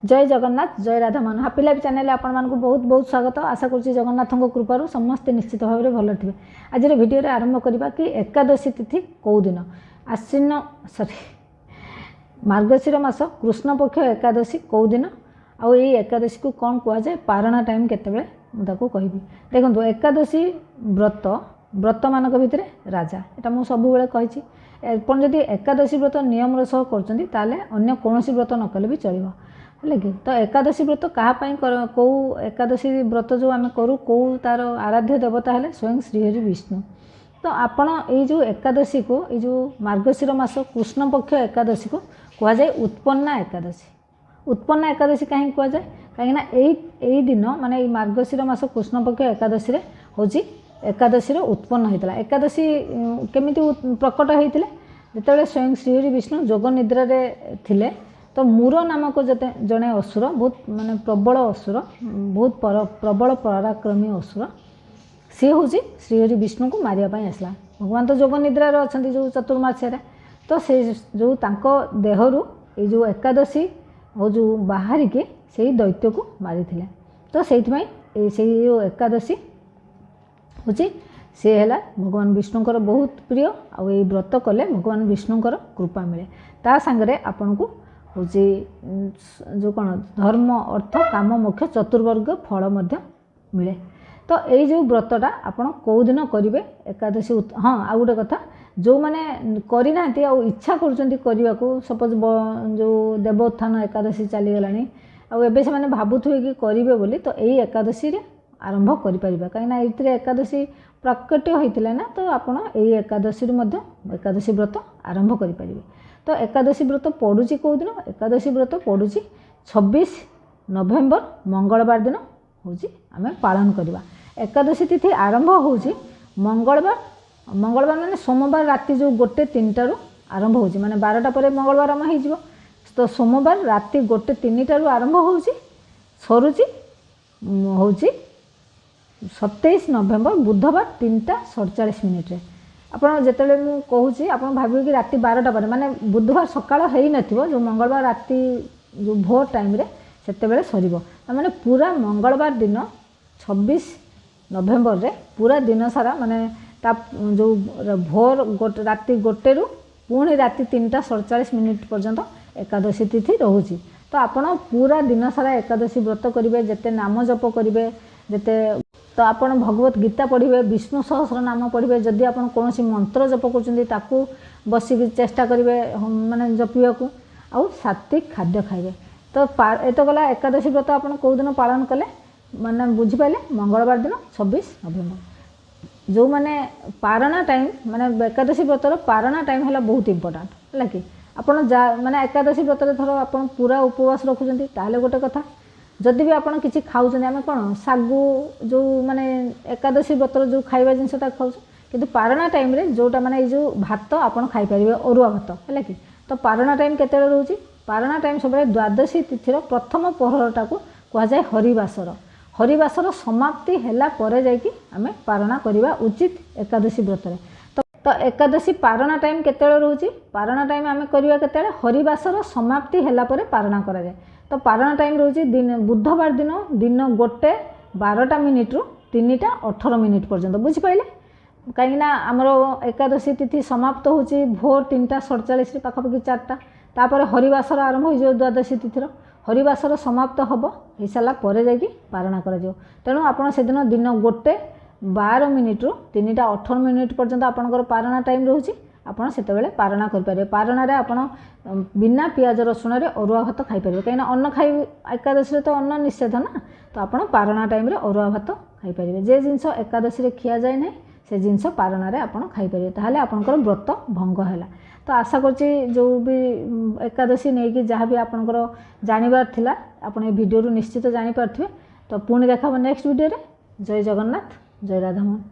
जय जगन्नाथ जय Radha Mohan happy life channel आपण मानक बहुत बहुत स्वागत। आशा करुँच जगन्नाथ कृपार समस्ते निश्चित भाव में भल थे। आज भिडियो आरंभ करवा कि एकादशी तिथि कौ दिन आश्विन मार्गशीर मास कृष्ण पक्ष एकादशी कौ दिन आउ एकादशी को कौन कहुए पारणा टाइम केतबेले मुझे कहि। देखो एकादशी व्रत व्रत मान भितर राजा यहाँ मुझे सब कही अपन जदि एकादशी व्रत नियम सह कर कौन व्रत न कले भी चलो है कि। तो एकादशी व्रत कहाँपाई कौ एकादशी व्रत जो आम करूँ कौ तार आराध्य देवता है स्वयं श्रीहरि विष्णु। तो आपण यो एकादशी को यो मार्गशीर मास कृष्ण पक्ष एकादशी को कहुए उत्पन्ना एकादशी। उत्पन्ना एकादशी कहीं कहुए कहीं दिन माने मार्गशीर मास कृष्ण पक्ष एकादशी हूँ एकादशी उत्पन्न होता। एकादशी केमिति प्रकट होते जिते स्वयं श्रीहरि विष्णु जोग निद्रा थिले तो मूर नामक जड़े असुर बहुत माने प्रबल असुर बहुत प्रबल पराक्रमी असुर सी हूँ श्रीहरि विष्णु को मारियापाई आसला। भगवान तो जोग निद्रा अच्छा जो चतुर्मास्या तो से जो देहरु ये जो एकादशी और जो बाहर के से दैत्य को मारी थिले। तो से एकादशी हूँ सी है भगवान विष्णुकर बहुत प्रिय आउ ये व्रत कले भगवान विष्णुकर कृपा मिले। ता सांगरे आपन को हूँ जो कौन धर्म अर्थ काम मोक्ष चतुर्वर्ग फल मिले। तो यही जो व्रतटा आपड़ कौ दिन करेंगे एकादशी। हाँ आ गोटे कथा जो मैंने करना इच्छा करने को सपोज जो देवोत्थान एकादशी चलीगला आबे से भावुवे कि करेंगे बोली तो यही एकादशी आरंभ करें कहीं एकादशी प्राकट्य होता ना। तो आपड़ यही एकादशी एकादशी व्रत आरंभ करें। तो एकादशी व्रत पड़ुची कौ दिन एकादशी व्रत पड़ुची 26 नवेम्बर मंगलवार दिन हूँ आम पालन करवा। एकादशी तिथि आरंभ हूँ मंगलवार मंगलवार माने सोमवार राति जो 1-3 आरंभ हो माने 12टा पर मंगलवार आम हो। तो सोमवार राति 1-3 आरंभ हो सरुची हूँ 27 नवेम्बर बुधवार 3:47 आपड़ जिते मुझे कहूँ आप भावे कि राति 12टा पर माने बुधवार सकाळ हो न जो मंगलवार राति जो भोर टाइम से सर मैंने पूरा मंगलवार दिन 26 नवेम्बर रे पूरा दिन सारा माने जो भोर राति 1 पुणी राति 3:47 पर्यंत एकादशी तिथि रोचे। तो आपड़ पूरा दिन सारा एकादशी व्रत करेंगे जिते नाम जप करेंगे जिते तो आपड़ भगवत गीता पढ़े विष्णु सहस्र नाम पढ़े जदि आप कौन मंत्र जप कर बसिक चेष्टा करेंगे माने जपिया को आउ सात्विक खाद्य खाइबे। तो ये गला एकादशी व्रत आप कौ दिन पालन कले माने बुझिपारे मंगलवार दिन 26 नवेम्बर जो माने पारणा टाइम माने एकादशी व्रतर पारणा टाइम है बहुत इंपोर्टाट है कि। आपड़ माने एकादशी व्रत थर आप पूरा उपवास रखुंट ताहले गोटे कथा जदि भी आपड़ किसी खाऊँ आम कौन सागु जो माने एकादशी व्रतर जो खाଇବା जिनसा खाऊ कि पारणा टाइम रे जोटा माने जो भात आपड़ खाई पारे अरुआ भात है कि। तो पारणा टाइम केते रोचे पारणा टाइम सब द्वादशी तिथिर प्रथम पहरटा को कहुए हरिवासर। हरिवासर समाप्ति हैला परे जाइकी आमे पारणा करवा उचित एकादशी व्रत। तो एकादशी पारणा टाइम केते रोचे पारणा टाइम आमे करवा केते हरिवासर समाप्ति हैला परे पारणा करा जाए। तो पारणा टाइम रोचे दिन बुधवार दिन 1:12 रु 3:18 पर्यंत बुझिपारे कहीं आमर एकादशी तिथि समाप्त हो भोर 3:47 पाखापाखि 4टा तापर हरिवासर आरंभ हो द्वादशी तिथिर हरिवासर समाप्त हम हो सारापर जाकि पारणा कर। तेणु आपड़ से दिन 1:12 रु 3:18 पर्यंत आपंकर पारणा टाइम रोचे आपड़ से पारणा करेंगे। पारणार आपड़ बिना पियाज रसुण अरुआ भात खाईपर कहीं अन्न खाई एकादशी तो अन्न निषेध ना। तो आपड़ पारणा टाइम अरुआ भात खाईपर जे जिनस एकादशी खिया जाए ना से जिनस पारणार आपड़ खाईपर ताहले आपंकर व्रत भंग है। तो आशा करची जो भी एकादशी नहीं कि जहाँ भी आपंकर जानिबार थिला आपन भिडियो निश्चित जानी पारथिबे। तो पुणी देखा नेक्स्ट वीडियो रे। जय जगन्नाथ जय राधा मोहन।